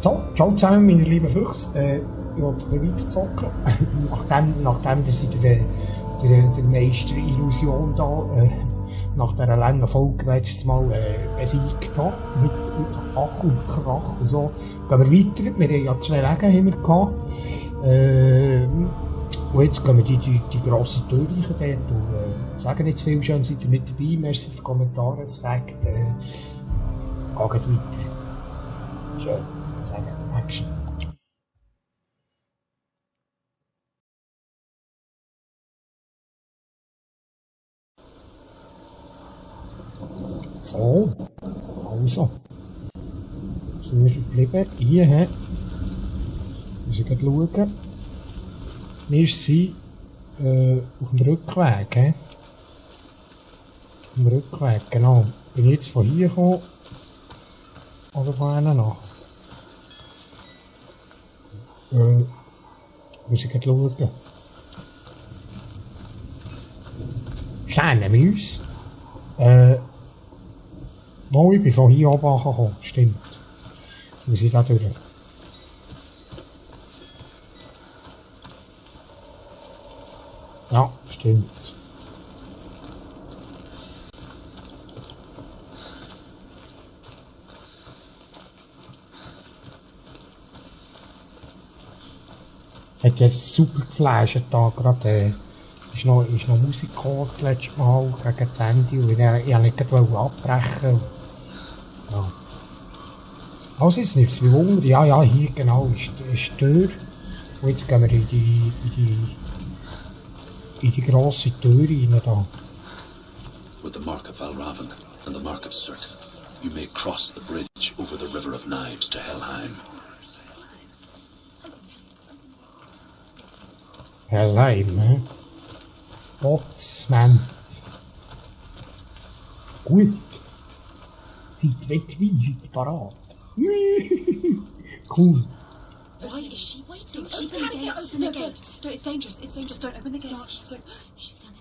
So, ciao zusammen, meine lieben Füchse. Ich wollte ein bisschen weiterzocken. nachdem dass ich der Meister-Illusion da, nach dieser langen Folge letztes Mal besiegt habe, mit Ach und Krach und so, gehen wir weiter. Wir haben ja 2 Wege haben wir gehabt. Und jetzt gehen wir die grosse Tür rein dort und sagen nicht zu viel, schön seid ihr mit dabei, merci für die Kommentare, das Fakt, geht weiter. Schön, sagen, Action. So, also, sind wir verblieben, hier, müssen wir schauen. Wir sind auf dem Rückweg, Auf dem Rückweg, genau. Bin ich jetzt von hier gekommen oder von einer nach? Muss ich schauen. Sternenmäuse. Mal, ich bin von hier oben gekommen, stimmt. Jetzt muss ich da durch. Ja, stimmt. Hat ja super geflasht da gerade. Ist noch Musik gekommen, das letzte Mal gegen das Ende und ich wollte nicht abbrechen. Ja. Also jetzt nimmt es mich Wunder. Ja, hier genau ist die Tür. Und jetzt gehen wir in die grosse Tür rein da. With the mark of Valravan and the mark of Surt, you may cross the bridge over the River of Knives to Helheim. Helheim, Botsment. Gut. Die Wegweisung parat. Cool. Why is she waiting? Open the gate. Open the gate. No, it's dangerous. It's dangerous. Don't open the gate. Don't. She's done it.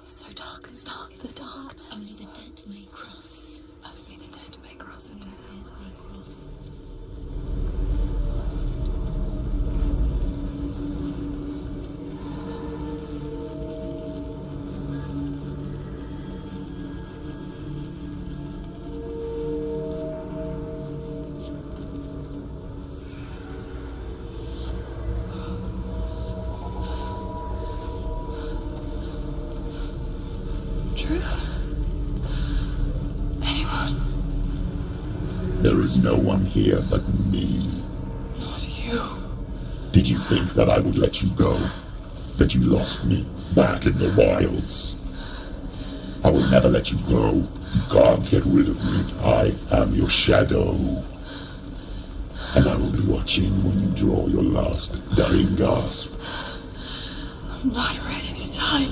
It's so dark. It's dark. The dark. Only the dead may cross. Only the dead may cross. Only the dead may cross. Truth? Anyone? There is no one here but me. Not you. Did you think that I would let you go? That you lost me back in the wilds? I will never let you go. You can't get rid of me. I am your shadow. And I will be watching when you draw your last dying gasp. I'm not ready to die.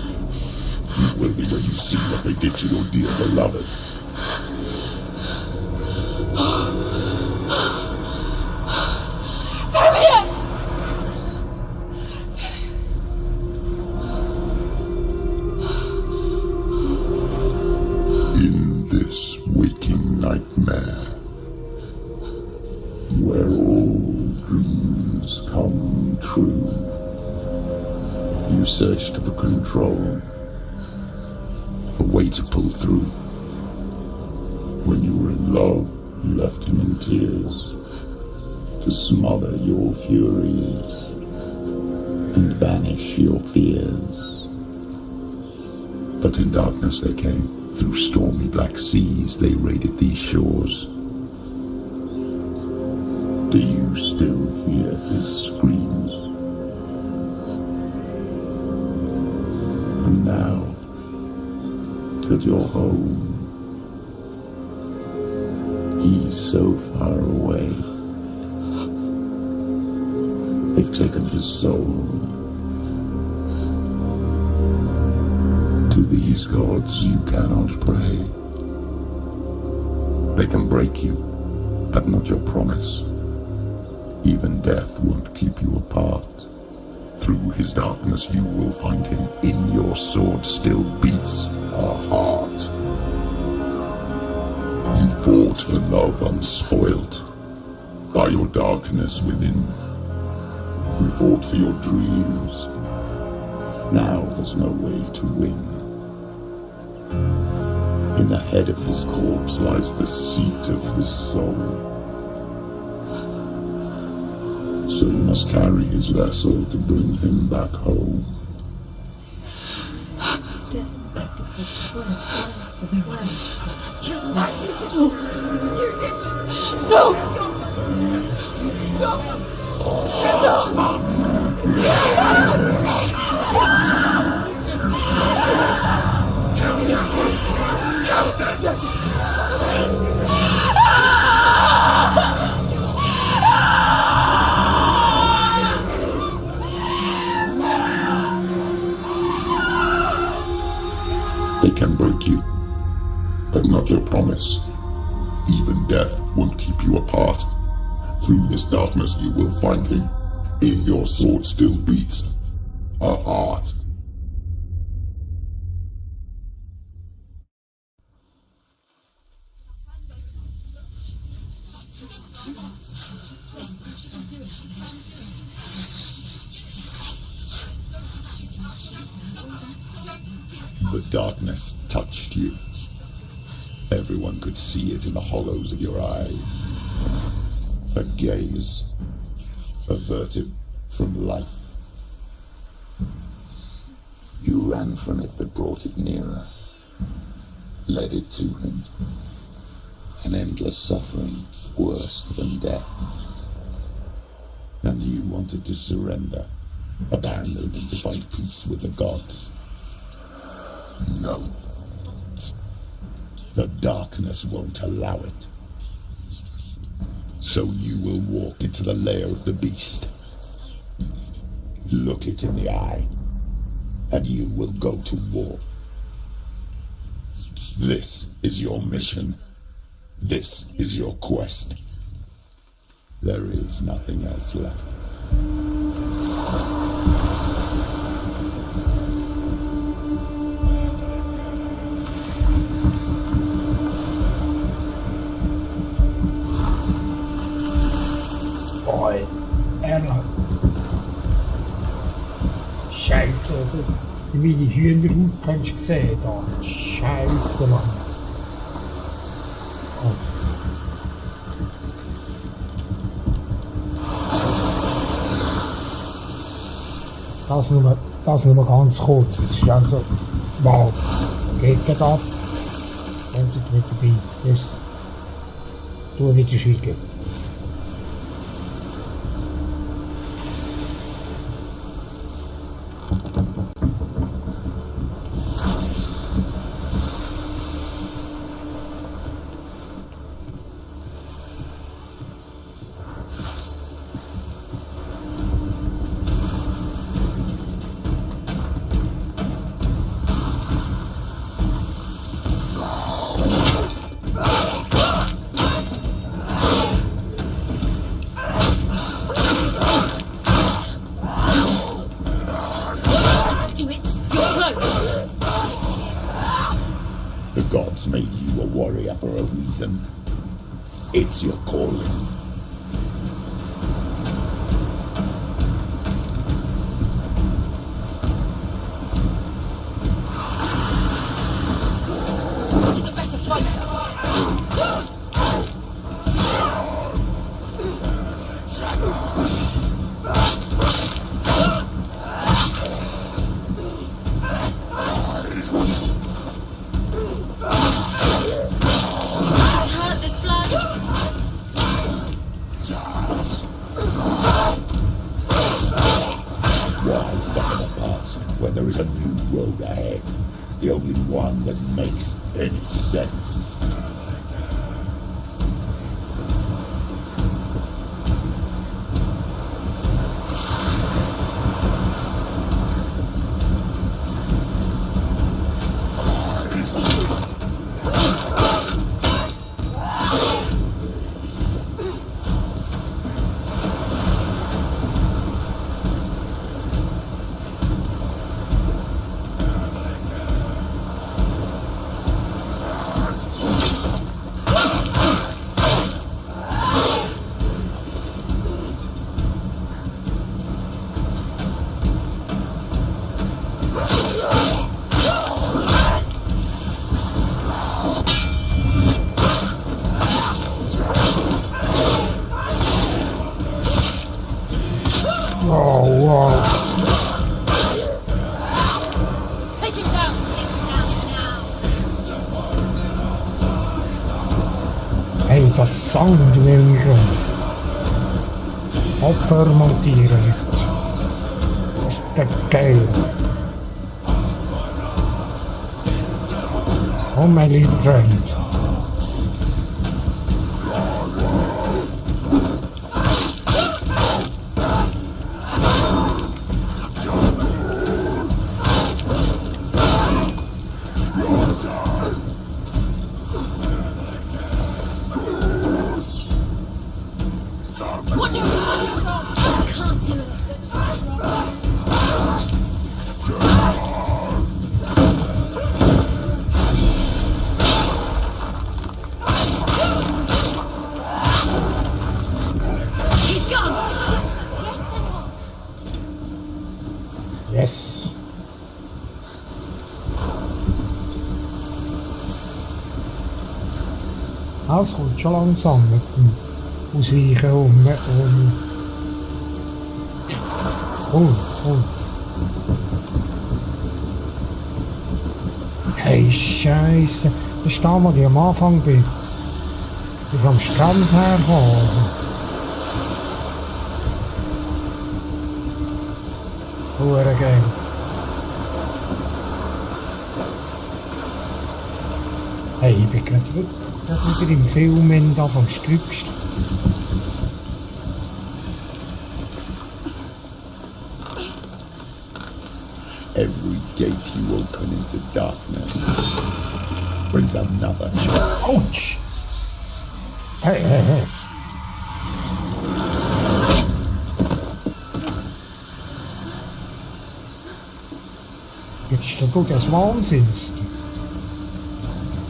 You will be when you see what they did to your dear beloved. Damien! In this waking nightmare, where all dreams come true, you searched for control, a way to pull through. When you were in love, you left him in tears, to smother your furies and banish your fears. But in darkness they came. Through stormy black seas they raided these shores. Do you still hear his screams? And now that you're home, he's so far away. They've taken his soul. To these gods you cannot pray. They can break you, but not your promise. Even death won't keep you apart. Through his darkness you will find him. In your sword still beats a heart. You fought for love unspoilt by your darkness within. You fought for your dreams. Now there's no way to win. In the head of his corpse lies the seat of his soul. So you must carry his vessel to bring him back home. They can break you, but not your promise. Even death won't keep you apart. Through this darkness you will find him. In your sword still beats a heart. The darkness touched you. Everyone could see it in the hollows of your eyes. A gaze averted from life. You ran from it but brought it nearer. Led it to him. An endless suffering worse than death. And you wanted to surrender, abandon and to find peace with the gods. No. The darkness won't allow it. So you will walk into the lair of the beast. Look it in the eye, and you will go to war. This is your mission. This is your quest. There is nothing else left. Boy, Erla. Scheiße, die meine Hühnerhaut kannst du sehen da. Scheiße, Mann. Oh. Das nur ganz kurz. Es ist also, wow, geht gerade ab. Dann sind wir dabei. Jetzt tu wieder schweigen. The gods made you a warrior for a reason. It's your calling. He's a better fighter. When there is a new road ahead, the only one that makes any sense. Oh, wow. Take him down! Take him down now! Hey, das Sound im Hintergrund. Opfer montieren, Leute. Das ist der geil. Oh, mein lieber Freund. Can't do it. He's gone! Yes. Es kommt schon langsam mit dem Ausweichen oh. Hey, Scheiße. Das ist da, wo ich am Anfang bin. Ich vom Strand hergekommen. Hure geil. Hey, ich bin gerade wieder im Film da vom Strübst. Every gate you open into darkness brings another. Ouch! Hey. Jetzt steht du des Wahnsinns.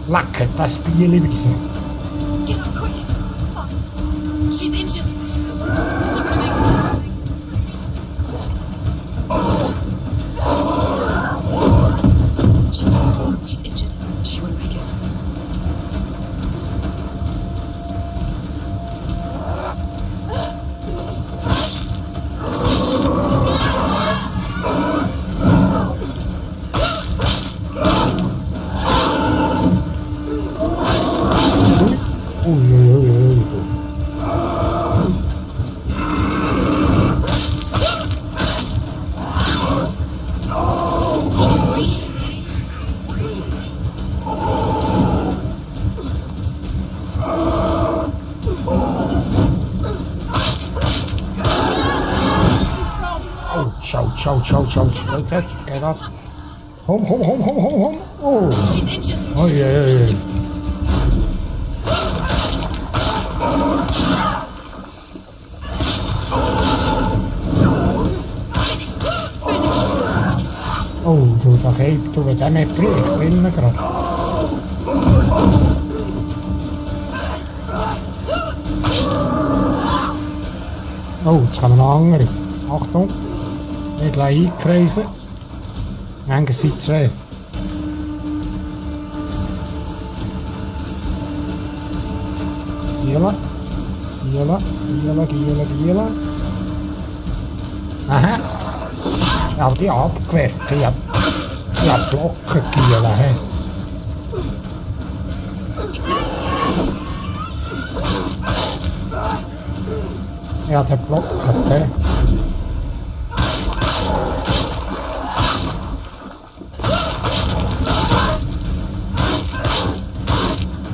Lecket das Bier wie sich. Get up quick! She's injured! It's not gonna make it. She's injured. She won't make it. Ui. Ouch. Get up. Home. Oh. She's injured! Oh, yeah. Oh, du wird auch nicht bringen. Ich bin gerade. Oh, jetzt kommen noch andere. Achtung. Nicht einkreisen. Manchmal sind zwei. Giela. Aha. Ja, aber die abgewehrt. Die hat Blocken Giela. Ja, der blockt.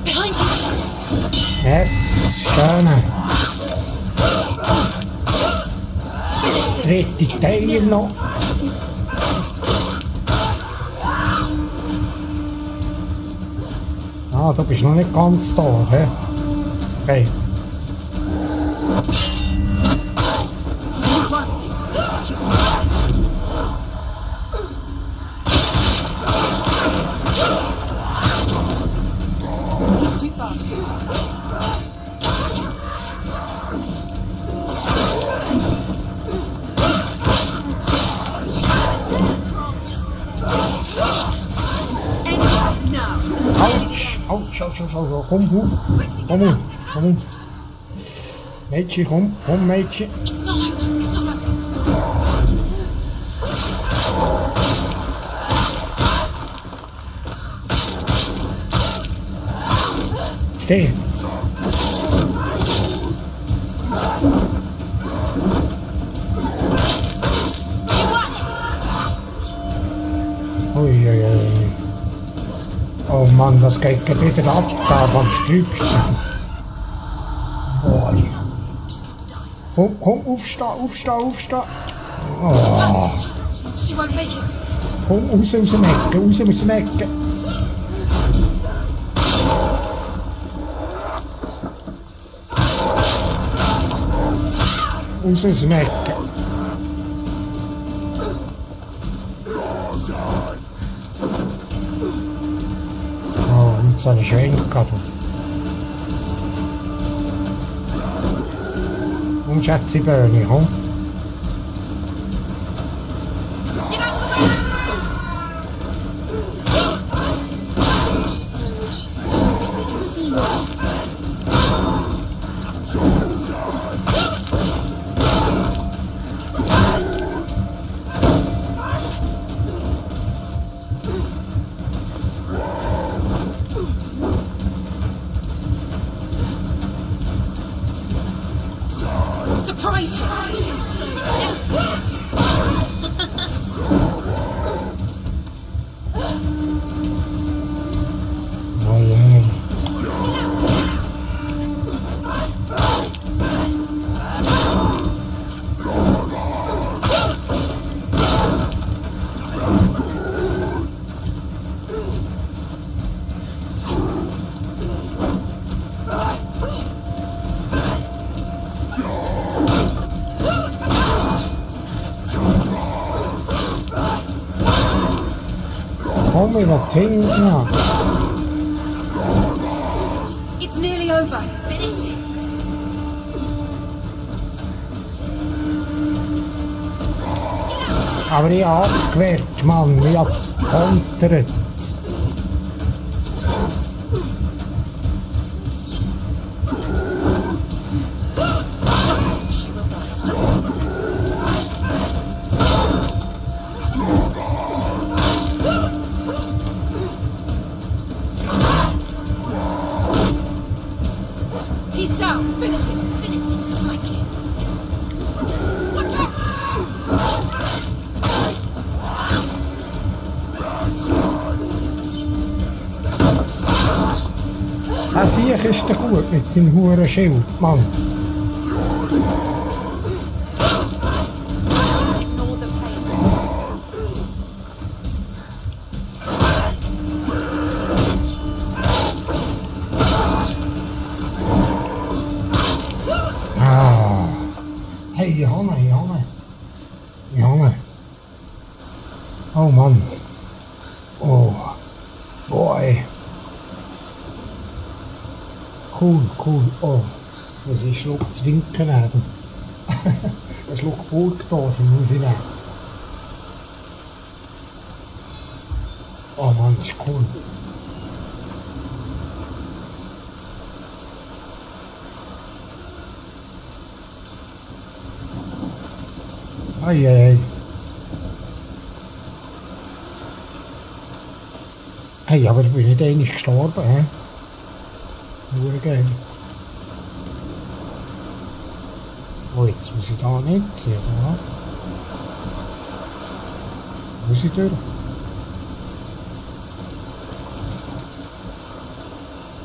Behind you! Yes, schön. Dritte Teil noch. Ah, du bist noch nicht ganz da, hä? Okay. Too fast. Ouch. Komm auf. Mädchen, komm, Mädchen. It's not over. ist der? Uiuiui. Oh Mann, das geht gleich wieder ab da vom Stübchen. Boah. Komm, aufstehen. Oh. She won't make it. Komm, raus aus dem Ecke. Raus aus dem Ecke. Oh, jetzt habe ich Schwenker. Komm, Schätziböhni, komm. Surprise him. Ojej. Komm wieder hinten. It's nearly over. Finish it. Aber ich habe abgewehrt, Mann. Ich habe gekontert. She will die. Stop. He's down. Finish it. Finish it. Strike him. Watch out. Siech ist der gut mit seinem huren Schild, Mann. Ignore the pain. Ah. Hey, Johanne. Oh Mann. Oh. Boy. Cool. Oh. Das ist ein Schluck Zwinken nehmen. Ein Schluck Burgdorf muss ich nehmen. Oh Mann, das ist cool. Ei. Hey, aber ich bin nicht einmal gestorben, hä? Nur geil. Oh, jetzt muss ich da nicht sehen, oder? Muss ich durch?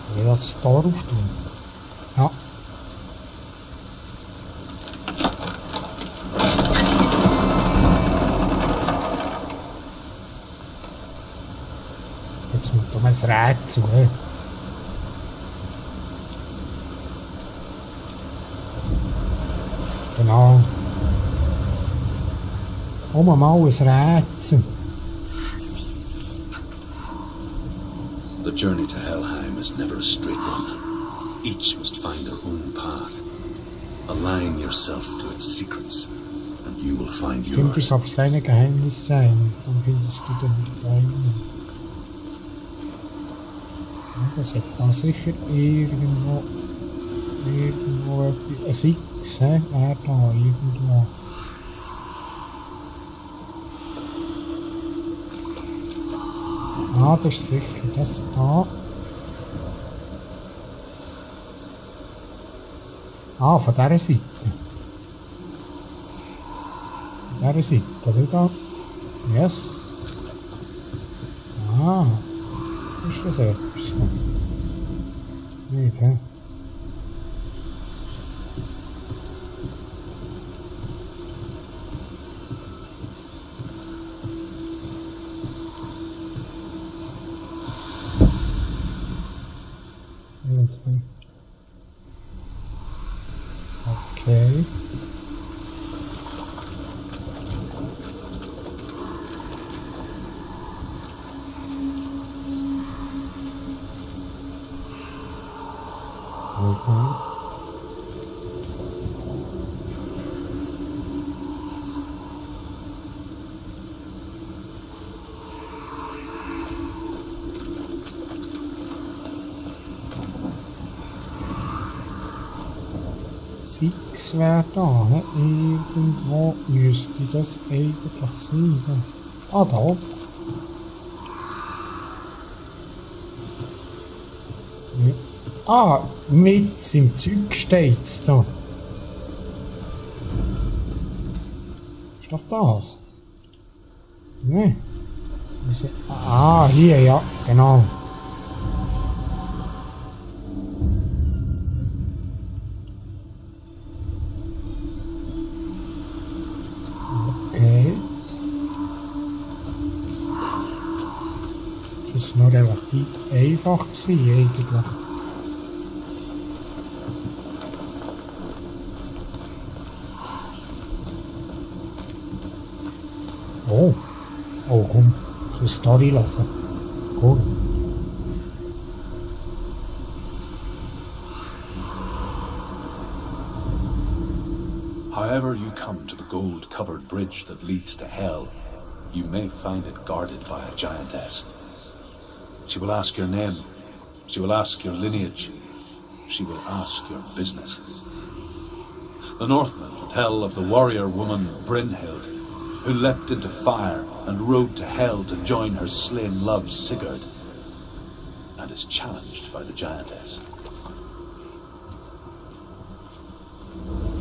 Ich will das Tor auftun. Ja. Jetzt kommt da mal ein Rätsel, hä? Genau. Mal ein Rätsel. The journey to Helheim is never a straight one. Each must find their own path. Align yourself to its secrets, and you will find Stimmt, yours. ich auf seine Geheimnis sein. Dann findest du den deinen. Ja, das hat da sicher irgendwo ein Six, wäre da irgendwo. Ah, das ist sicher das da. Ah, von dieser Seite. Von dieser Seite, oder da? Yes. Ah. Ist das etwas? Nicht, hä? Nicht, hä? Okay. Mhm. Six wäre da, hä? Irgendwo müsste das eigentlich sein. Ah, da oben. Ja. Ah, mit im Zeug steht's da. Ist doch das? Ne? Ah, hier, ja, genau. Okay. Das ist noch relativ einfach gewesen, eigentlich. Oh. Oh, komm. Ich will Story lassen. Cool. However you come to the gold-covered bridge that leads to hell, you may find it guarded by a giantess. She will ask your name. She will ask your lineage. She will ask your business. The Northmen tell of the warrior woman Brynhild, who leapt into fire and rode to hell to join her slain love Sigurd, and is challenged by the giantess.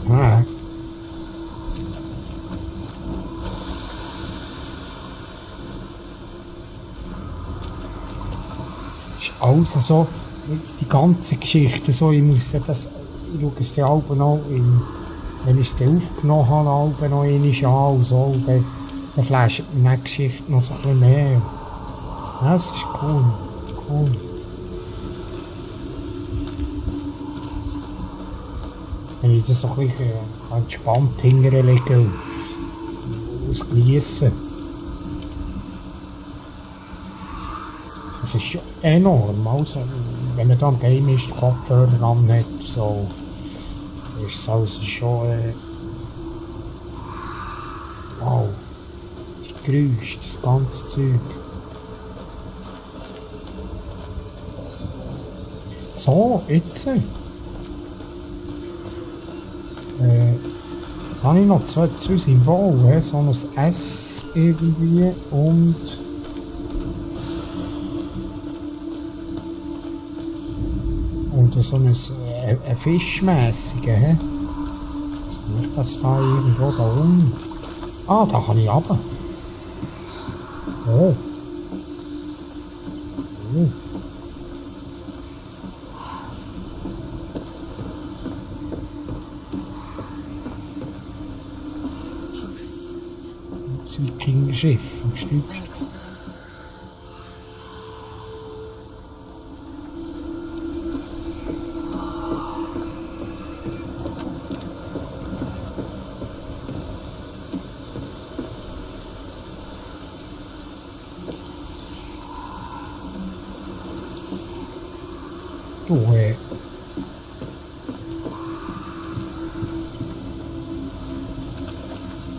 Alright. Ist alles so, die ganze Geschichte so, ich schaue es dann auch noch, wenn ich es dann aufgenommen habe, auch noch einmal an und so, und dann flasht mir die Geschichte noch so ein bisschen mehr. Ja, es ist cool, cool. Wenn ich das so ein bisschen entspannt hinterlegen und ausgeniessen. Es ist schon enorm, also, wenn man da am Game ist, den Kopfhörer an hat, so, ist es also schon, wow, die Geräusche, das ganze Zeug. So, jetzt. Jetzt habe ich noch zwei Symbole, so ein S irgendwie und so ein Fischmässiger, hä? Soll ich das da irgendwo da unten? Ah, da kann ich runter. Oh. Oh. Das Wikinger-Schiff im Stückchen. Du,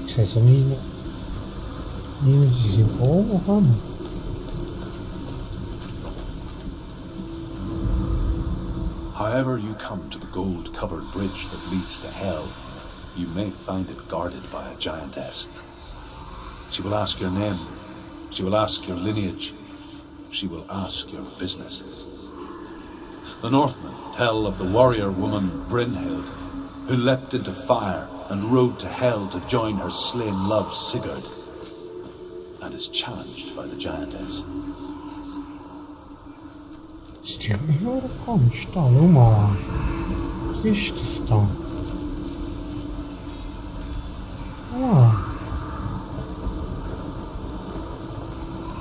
ich sehe so nie die Symbole haben. However you come to the gold-covered bridge that leads to hell, you may find it guarded by a giantess. She will ask your name. She will ask your lineage. She will ask your business. The Northmen tell of the warrior woman Brynhild, who leapt into fire and rode to hell to join her slain love Sigurd, and is challenged by the giantess. Das tut mich nur komisch da, schau mal. Was ist das da? Ah.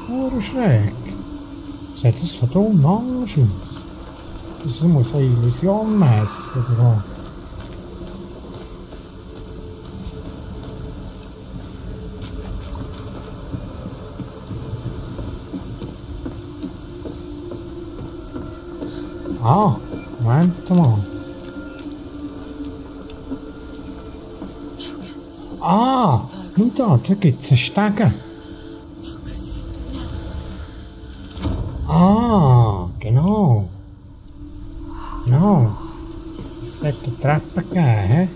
Nur schräg. Sieht das von da unten anders aus? Das muss eine Illusion mässig oder was? Ah, Moment mal. Ah, schau da gibt es einen Stegen. Ah, genau. Genau. Es wird eine Treppe geben, hä?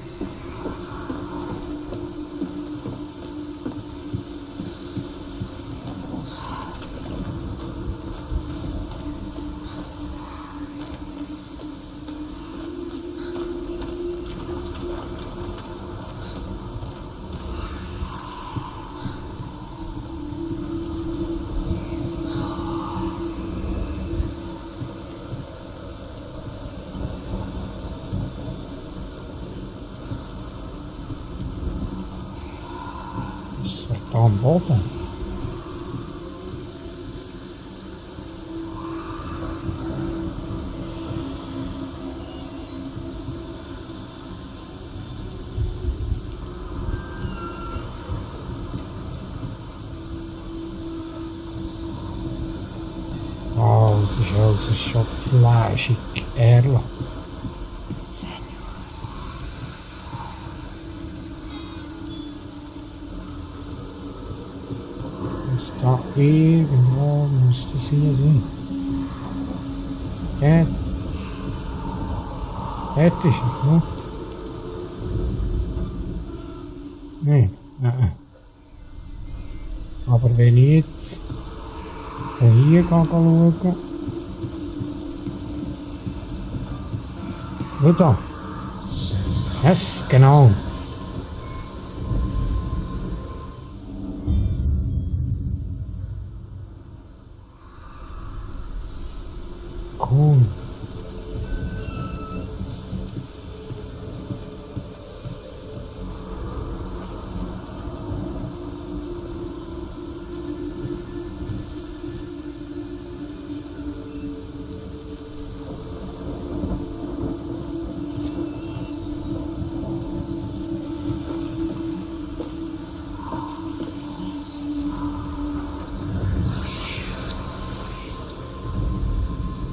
Ist er da am Boden? Oh, das ist schon fleischig, ehrlich. Muss da irgendwo muss das hier sein. Dort ist es, ne? Nein, nein. Aber wenn ich jetzt von hier schauen. Schau da. Yes, genau. Cool.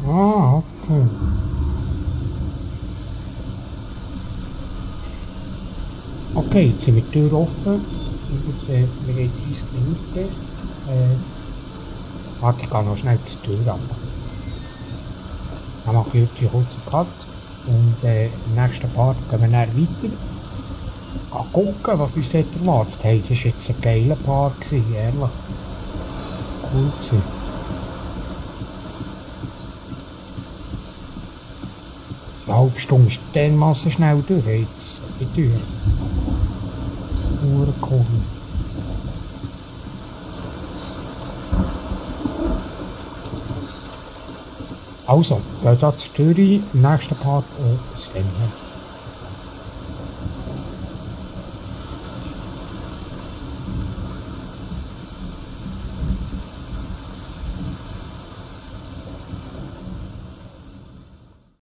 Ah, okay. Okay, jetzt sind wir die Tür offen. Wir gehen 30 Minuten. Warte, ich gehe noch schnell zur Tür ab. Dann mache ich heute einen kurzen Cut. Und im nächsten Part gehen wir dann weiter. Gehen gucken, was uns dort erwartet. Hey, das war jetzt ein geiler Part, ehrlich. Cool gewesen. Die halbe Stunde ist dermassen schnell durch, jetzt die Tür. Nur cool. Also, geht da zur Tür rein, im nächsten Part und bis dann.